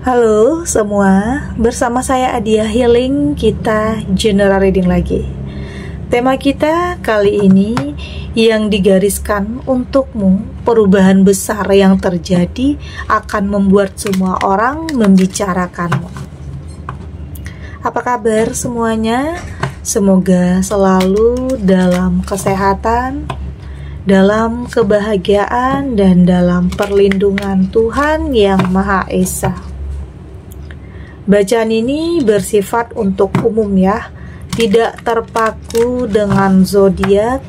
Halo semua, bersama saya Adia Healing, kita general reading lagi. Tema kita kali ini yang digariskan untukmu, perubahan besar yang terjadi akan membuat semua orang membicarakanmu. Apa kabar semuanya? Semoga selalu dalam kesehatan, dalam kebahagiaan, dan dalam perlindungan Tuhan Yang Maha Esa. Bacaan ini bersifat untuk umum ya, tidak terpaku dengan zodiak,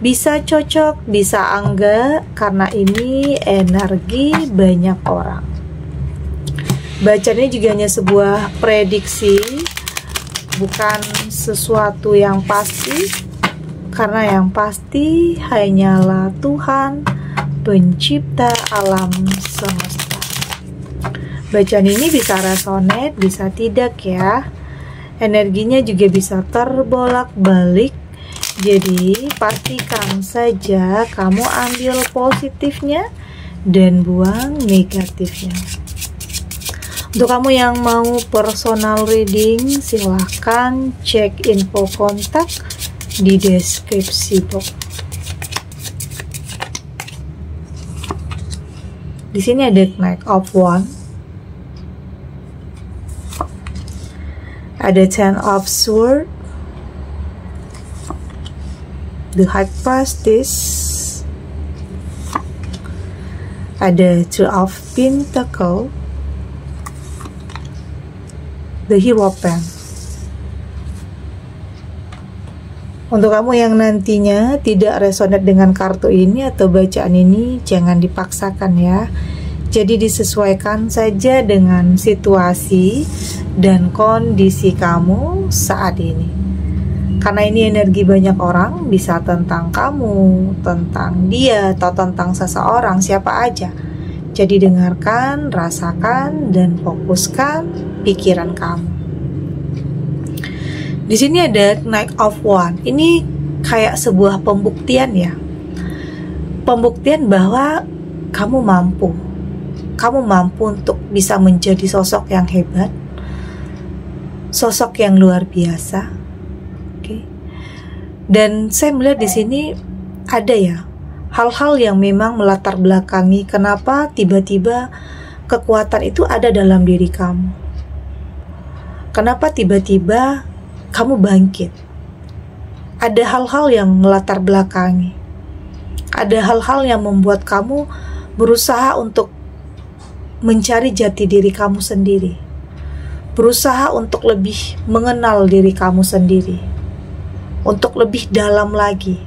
bisa cocok, bisa enggak, karena ini energi banyak orang. Bacaan ini juga hanya sebuah prediksi, bukan sesuatu yang pasti, karena yang pasti hanyalah Tuhan, pencipta alam semesta. Bacaan ini bisa resonate, bisa tidak ya. Energinya juga bisa terbolak-balik. Jadi pastikan saja kamu ambil positifnya dan buang negatifnya. Untuk kamu yang mau personal reading, silahkan cek info kontak di deskripsi box. Di sini ada Knight of Wands, ada Ten of Swords, the High Priestess, ada Two of Pentacles, the Hierophant. Untuk kamu yang nantinya tidak resonate dengan kartu ini atau bacaan ini, jangan dipaksakan ya. Jadi disesuaikan saja dengan situasi dan kondisi kamu saat ini. Karena ini energi banyak orang, bisa tentang kamu, tentang dia, atau tentang seseorang, siapa aja. Jadi dengarkan, rasakan, dan fokuskan pikiran kamu. Di sini ada Knight of Wands. Ini kayak sebuah pembuktian ya. Pembuktian bahwa kamu mampu. Kamu mampu untuk bisa menjadi sosok yang hebat, sosok yang luar biasa. Oke. Dan saya melihat di sini ada ya hal-hal yang memang melatar belakangi kenapa tiba-tiba kekuatan itu ada dalam diri kamu. Kenapa tiba-tiba kamu bangkit? Ada hal-hal yang melatar belakangi. Ada hal-hal yang membuat kamu berusaha untuk mencari jati diri kamu sendiri, berusaha untuk lebih mengenal diri kamu sendiri, untuk lebih dalam lagi,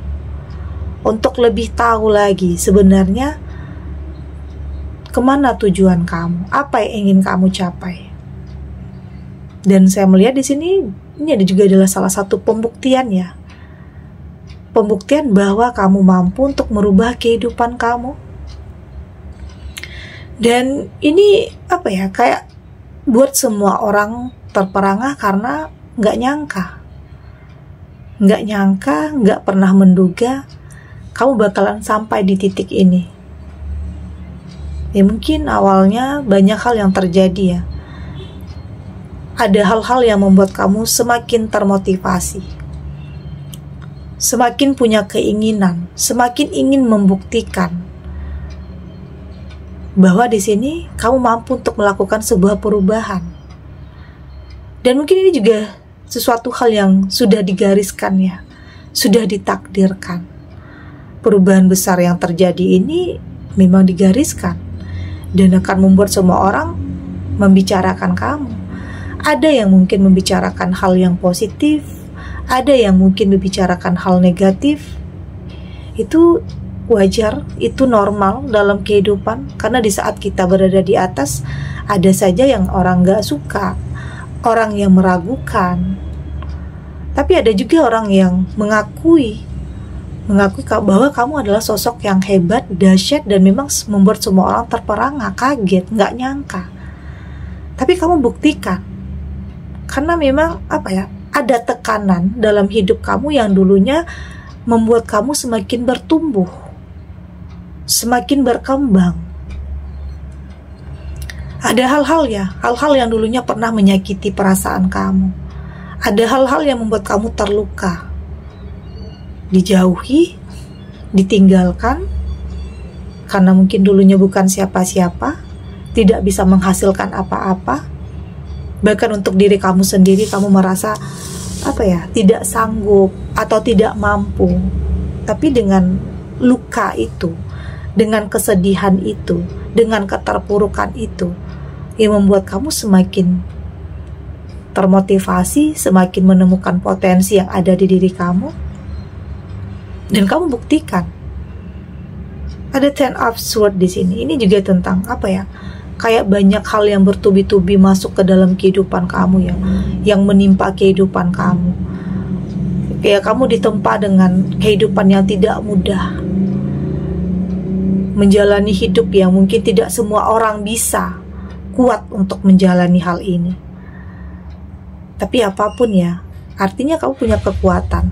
untuk lebih tahu lagi sebenarnya kemana tujuan kamu, apa yang ingin kamu capai. Dan saya melihat di sini ini ada juga adalah salah satu pembuktian ya, pembuktian bahwa kamu mampu untuk merubah kehidupan kamu. Dan ini apa ya, kayak buat semua orang terperangah karena nggak nyangka, nggak pernah menduga kamu bakalan sampai di titik ini. Ya mungkin awalnya banyak hal yang terjadi ya. Ada hal-hal yang membuat kamu semakin termotivasi, semakin punya keinginan, semakin ingin membuktikan bahwa di sini kamu mampu untuk melakukan sebuah perubahan. Dan mungkin ini juga sesuatu hal yang sudah digariskan ya, sudah ditakdirkan. Perubahan besar yang terjadi ini memang digariskan dan akan membuat semua orang membicarakan kamu. Ada yang mungkin membicarakan hal yang positif, ada yang mungkin membicarakan hal negatif. Itu wajar, itu normal dalam kehidupan, karena di saat kita berada di atas ada saja yang orang gak suka, orang yang meragukan, tapi ada juga orang yang mengakui bahwa kamu adalah sosok yang hebat, dahsyat, dan memang membuat semua orang terperangah, kaget, gak nyangka. Tapi kamu buktikan, karena memang apa ya, ada tekanan dalam hidup kamu yang dulunya membuat kamu semakin bertumbuh, semakin berkembang. Ada hal-hal yang dulunya pernah menyakiti perasaan kamu. Ada hal-hal yang membuat kamu terluka. Dijauhi, ditinggalkan, karena mungkin dulunya bukan siapa-siapa, tidak bisa menghasilkan apa-apa. Bahkan untuk diri kamu sendiri, kamu merasa tidak sanggup atau tidak mampu. Tapi dengan luka itu, dengan kesedihan itu, dengan keterpurukan itu, yang membuat kamu semakin termotivasi, semakin menemukan potensi yang ada di diri kamu. Dan kamu buktikan. Ada 10 of Swords di sini. Ini juga tentang kayak banyak hal yang bertubi-tubi masuk ke dalam kehidupan kamu yang menimpa kehidupan kamu. Kayak kamu ditempa dengan kehidupan yang tidak mudah, menjalani hidup yang mungkin tidak semua orang bisa kuat untuk menjalani hal ini. Tapi apapun ya, artinya kamu punya kekuatan.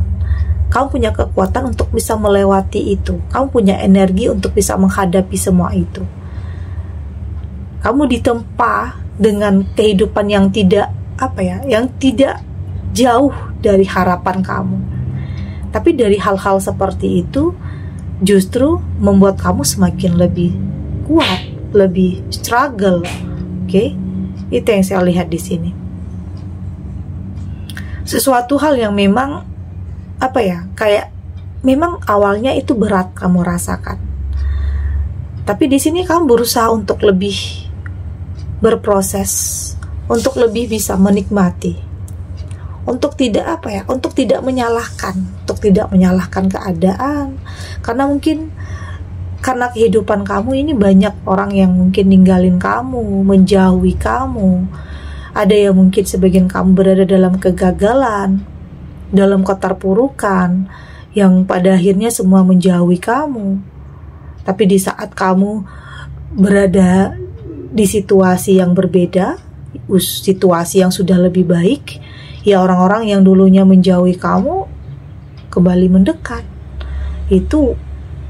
Kamu punya kekuatan untuk bisa melewati itu. Kamu punya energi untuk bisa menghadapi semua itu. Kamu ditempa dengan kehidupan yang tidak yang tidak jauh dari harapan kamu. Tapi dari hal-hal seperti itu justru membuat kamu semakin lebih kuat, lebih struggle. Oke? Itu yang saya lihat di sini. Sesuatu hal yang memang kayak memang awalnya itu berat kamu rasakan. Tapi di sini kamu berusaha untuk lebih berproses, untuk lebih bisa menikmati, untuk tidak untuk tidak menyalahkan keadaan, karena mungkin karena kehidupan kamu ini banyak orang yang mungkin ninggalin kamu, menjauhi kamu. Ada yang mungkin sebagian kamu berada dalam kegagalan, dalam keterpurukan, yang pada akhirnya semua menjauhi kamu. Tapi di saat kamu berada di situasi yang berbeda, situasi yang sudah lebih baik, ya orang-orang yang dulunya menjauhi kamu kembali mendekat. Itu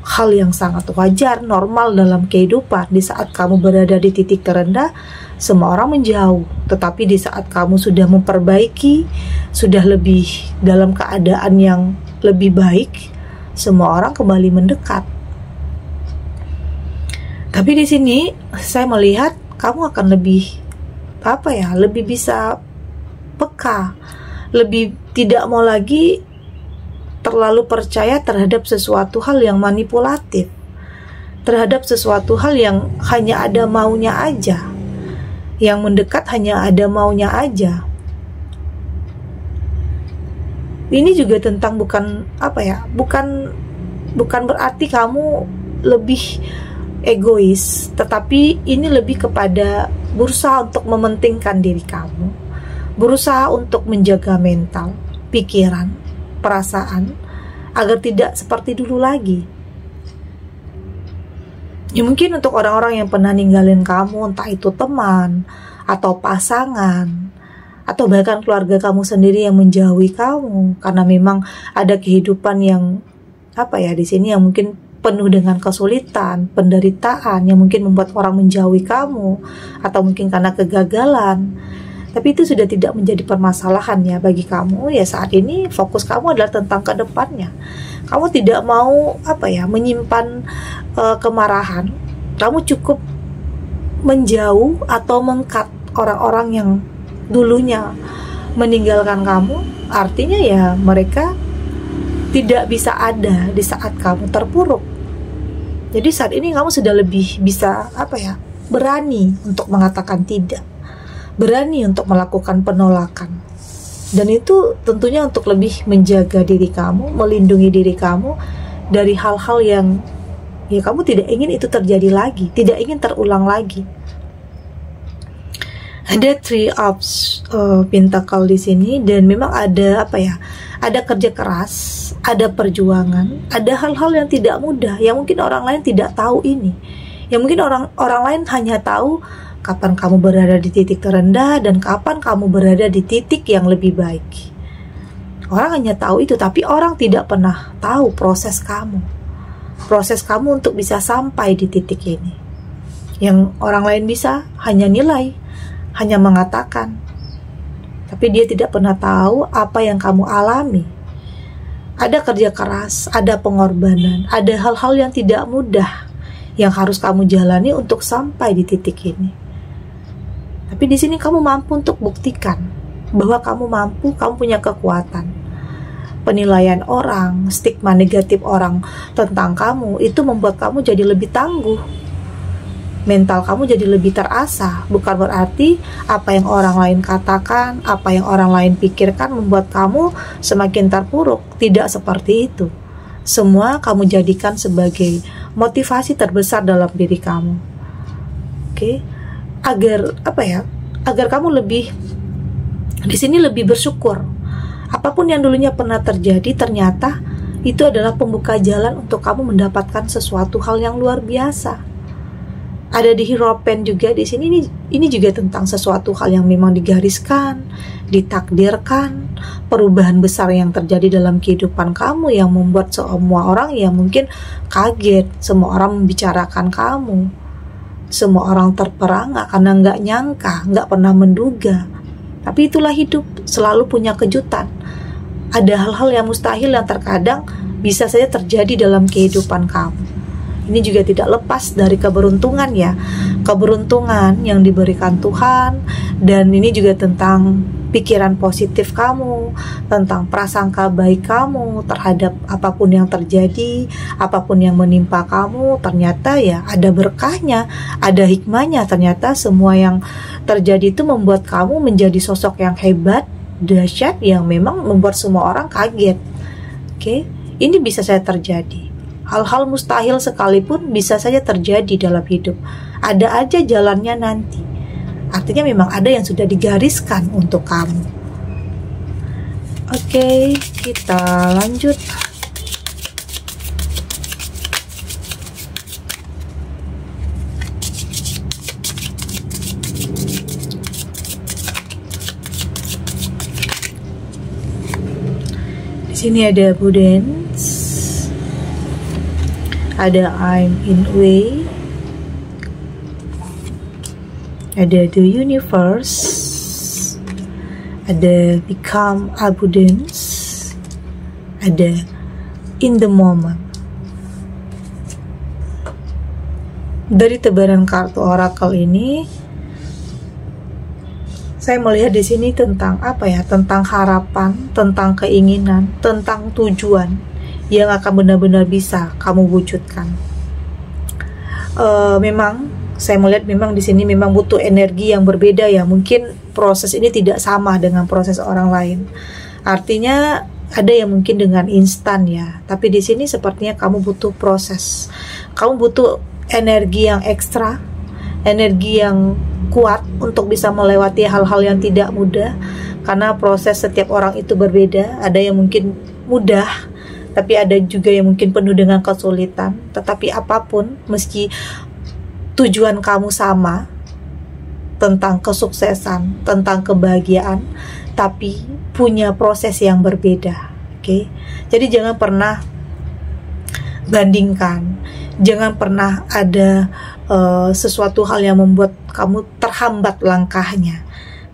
hal yang sangat wajar, normal dalam kehidupan. Di saat kamu berada di titik terendah, semua orang menjauh. Tetapi di saat kamu sudah memperbaiki, sudah lebih dalam keadaan yang lebih baik, semua orang kembali mendekat. Tapi di sini saya melihat kamu akan lebih lebih bisa peka, lebih tidak mau lagi terlalu percaya terhadap sesuatu hal yang manipulatif, terhadap sesuatu hal yang hanya ada maunya aja, yang mendekat hanya ada maunya aja. Ini juga tentang bukan berarti kamu lebih egois, tetapi ini lebih kepada berusaha untuk mementingkan diri kamu, berusaha untuk menjaga mental, pikiran, perasaan, agar tidak seperti dulu lagi. Ya mungkin untuk orang-orang yang pernah ninggalin kamu, entah itu teman, atau pasangan, atau bahkan keluarga kamu sendiri yang menjauhi kamu, karena memang ada kehidupan yang di sini yang mungkin penuh dengan kesulitan, penderitaan yang mungkin membuat orang menjauhi kamu, atau mungkin karena kegagalan. Tapi itu sudah tidak menjadi permasalahan ya bagi kamu. Ya saat ini fokus kamu adalah tentang ke depannya. Kamu tidak mau menyimpan kemarahan. Kamu cukup menjauh atau meng-cut orang-orang yang dulunya meninggalkan kamu. Artinya ya mereka tidak bisa ada di saat kamu terpuruk. Jadi saat ini kamu sudah lebih bisa berani untuk mengatakan tidak, berani untuk melakukan penolakan. Dan itu tentunya untuk lebih menjaga diri kamu, melindungi diri kamu dari hal-hal yang ya kamu tidak ingin itu terjadi lagi, tidak ingin terulang lagi. Ada 3 of Pentacle di sini, dan memang ada ada kerja keras, ada perjuangan, ada hal-hal yang tidak mudah, yang mungkin orang lain tidak tahu ini, yang mungkin orang lain hanya tahu kapan kamu berada di titik terendah dan kapan kamu berada di titik yang lebih baik. Orang hanya tahu itu, tapi orang tidak pernah tahu proses kamu untuk bisa sampai di titik ini. Yang orang lain bisa hanya nilai, hanya mengatakan, tapi dia tidak pernah tahu apa yang kamu alami. Ada kerja keras, ada pengorbanan, ada hal-hal yang tidak mudah yang harus kamu jalani untuk sampai di titik ini. Tapi di sini kamu mampu untuk buktikan bahwa kamu mampu, kamu punya kekuatan. Penilaian orang, stigma negatif orang tentang kamu itu membuat kamu jadi lebih tangguh. Mental kamu jadi lebih terasah. Bukan berarti apa yang orang lain katakan, apa yang orang lain pikirkan membuat kamu semakin terpuruk. Tidak seperti itu. Semua kamu jadikan sebagai motivasi terbesar dalam diri kamu. Oke? Agar kamu lebih di sini lebih bersyukur. Apapun yang dulunya pernah terjadi, ternyata itu adalah pembuka jalan untuk kamu mendapatkan sesuatu hal yang luar biasa. Ada di Hierophant juga di sini, ini juga tentang sesuatu hal yang memang digariskan, ditakdirkan, perubahan besar yang terjadi dalam kehidupan kamu yang membuat semua orang yang mungkin kaget, semua orang membicarakan kamu, semua orang terperangah karena nggak nyangka, nggak pernah menduga. Tapi itulah hidup, selalu punya kejutan. Ada hal-hal yang mustahil yang terkadang bisa saja terjadi dalam kehidupan kamu. Ini juga tidak lepas dari keberuntungan ya. Keberuntungan yang diberikan Tuhan. Dan ini juga tentang pikiran positif kamu, tentang prasangka baik kamu terhadap apapun yang terjadi, apapun yang menimpa kamu. Ternyata ya ada berkahnya, ada hikmahnya. Ternyata semua yang terjadi itu membuat kamu menjadi sosok yang hebat, dahsyat, yang memang membuat semua orang kaget. Oke, ini bisa saja terjadi. Hal-hal mustahil sekalipun bisa saja terjadi dalam hidup. Ada aja jalannya nanti. Artinya memang ada yang sudah digariskan untuk kamu. Oke, kita lanjut. Di sini ada Prudence. Ada I'm in way, ada the universe, ada become abundance, ada in the moment. Dari tebaran kartu oracle ini, saya melihat di sini tentang apa ya? Tentang harapan, tentang keinginan, tentang tujuan yang akan benar-benar bisa kamu wujudkan. Memang saya melihat memang di sini memang butuh energi yang berbeda ya. Mungkin proses ini tidak sama dengan proses orang lain. Artinya ada yang mungkin dengan instan ya. Tapi di sini sepertinya kamu butuh proses. Kamu butuh energi yang ekstra, energi yang kuat untuk bisa melewati hal-hal yang tidak mudah. Karena proses setiap orang itu berbeda. Ada yang mungkin mudah, tapi ada juga yang mungkin penuh dengan kesulitan. Tetapi apapun, meski tujuan kamu sama, tentang kesuksesan, tentang kebahagiaan, tapi punya proses yang berbeda. Oke? Jadi jangan pernah bandingkan. Jangan pernah ada sesuatu hal yang membuat kamu terhambat langkahnya.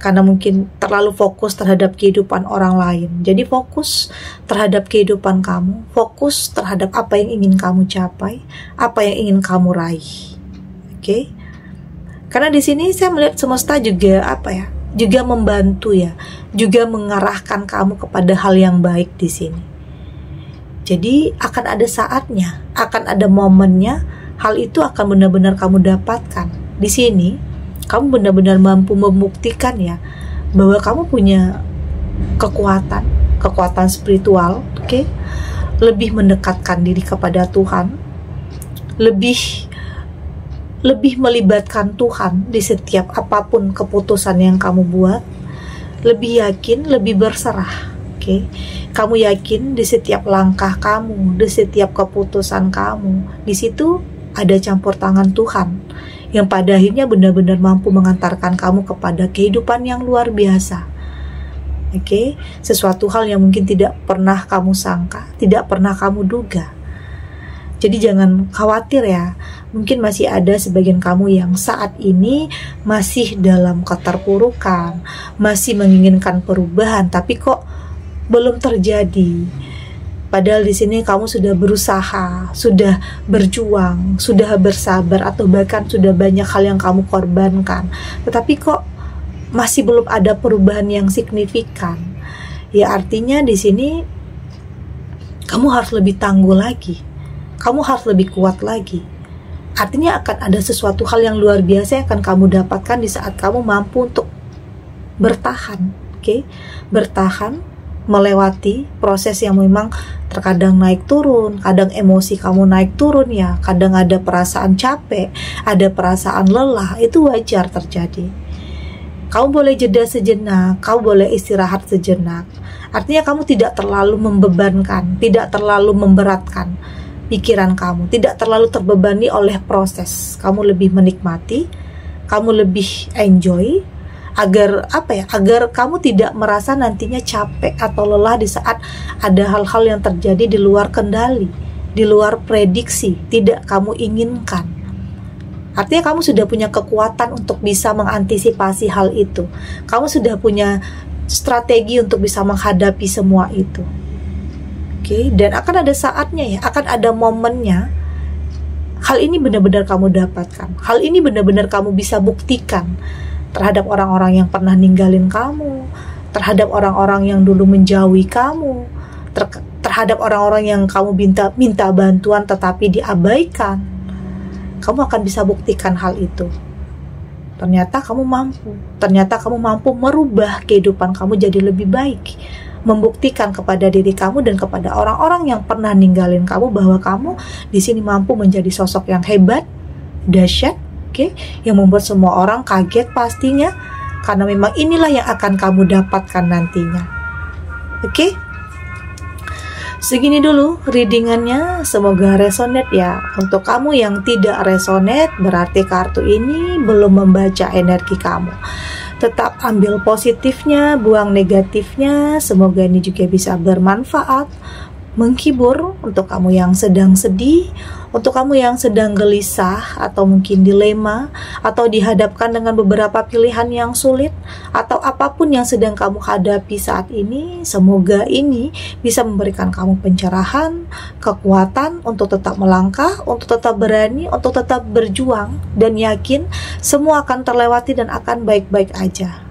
Karena mungkin terlalu fokus terhadap kehidupan orang lain. Jadi fokus terhadap kehidupan kamu, fokus terhadap apa yang ingin kamu capai, apa yang ingin kamu raih. Oke? Karena di sini saya melihat semesta juga juga membantu ya, juga mengarahkan kamu kepada hal yang baik di sini. Jadi akan ada saatnya, akan ada momennya, hal itu akan benar-benar kamu dapatkan. Di sini kamu benar-benar mampu membuktikan ya bahwa kamu punya kekuatan spiritual, oke? Lebih mendekatkan diri kepada Tuhan, lebih melibatkan Tuhan di setiap apapun keputusan yang kamu buat, lebih yakin, lebih berserah, oke? Kamu yakin di setiap langkah kamu, di setiap keputusan kamu, di situ ada campur tangan Tuhan yang pada akhirnya benar-benar mampu mengantarkan kamu kepada kehidupan yang luar biasa. Oke, sesuatu hal yang mungkin tidak pernah kamu sangka, tidak pernah kamu duga. Jadi jangan khawatir ya, Mungkin masih ada sebagian kamu yang saat ini masih dalam keterpurukan, masih menginginkan perubahan, tapi kok belum terjadi. Padahal di sini kamu sudah berusaha, sudah berjuang, sudah bersabar, atau bahkan sudah banyak hal yang kamu korbankan. Tetapi kok masih belum ada perubahan yang signifikan. Ya artinya di sini kamu harus lebih tangguh lagi. Kamu harus lebih kuat lagi. Artinya akan ada sesuatu hal yang luar biasa yang akan kamu dapatkan di saat kamu mampu untuk bertahan, oke? Bertahan, melewati proses yang memang terkadang naik turun, kadang emosi kamu naik turun ya, kadang ada perasaan capek, ada perasaan lelah, itu wajar terjadi. Kamu boleh jeda sejenak, kamu boleh istirahat sejenak. Artinya kamu tidak terlalu membebankan, tidak terlalu memberatkan pikiran kamu, tidak terlalu terbebani oleh proses. Kamu lebih menikmati, kamu lebih enjoy, agar agar kamu tidak merasa nantinya capek atau lelah di saat ada hal-hal yang terjadi di luar kendali, di luar prediksi, tidak kamu inginkan. Artinya kamu sudah punya kekuatan untuk bisa mengantisipasi hal itu. Kamu sudah punya strategi untuk bisa menghadapi semua itu. Oke, dan akan ada saatnya ya, akan ada momennya. Hal ini benar-benar kamu dapatkan. Hal ini benar-benar kamu bisa buktikan terhadap orang-orang yang pernah ninggalin kamu, terhadap orang-orang yang dulu menjauhi kamu, terhadap orang-orang yang kamu minta bantuan tetapi diabaikan. Kamu akan bisa buktikan hal itu. Ternyata kamu mampu merubah kehidupan kamu jadi lebih baik. Membuktikan kepada diri kamu dan kepada orang-orang yang pernah ninggalin kamu bahwa kamu di sini mampu menjadi sosok yang hebat, dahsyat, yang membuat semua orang kaget pastinya, karena memang inilah yang akan kamu dapatkan nantinya. Segini dulu readingannya, semoga resonate ya. Untuk kamu yang tidak resonate, berarti kartu ini belum membaca energi kamu. Tetap ambil positifnya, buang negatifnya. Semoga ini juga bisa bermanfaat, menghibur untuk kamu yang sedang sedih, untuk kamu yang sedang gelisah atau mungkin dilema, atau dihadapkan dengan beberapa pilihan yang sulit, atau apapun yang sedang kamu hadapi saat ini. Semoga ini bisa memberikan kamu pencerahan, kekuatan untuk tetap melangkah, untuk tetap berani, untuk tetap berjuang, dan yakin semua akan terlewati dan akan baik-baik aja.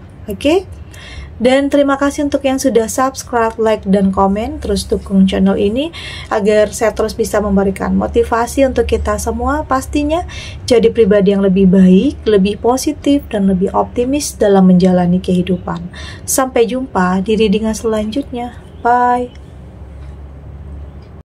Dan terima kasih untuk yang sudah subscribe, like, dan komen. Terus dukung channel ini agar saya terus bisa memberikan motivasi untuk kita semua, pastinya jadi pribadi yang lebih baik, lebih positif, dan lebih optimis dalam menjalani kehidupan. Sampai jumpa di readingan selanjutnya. Bye.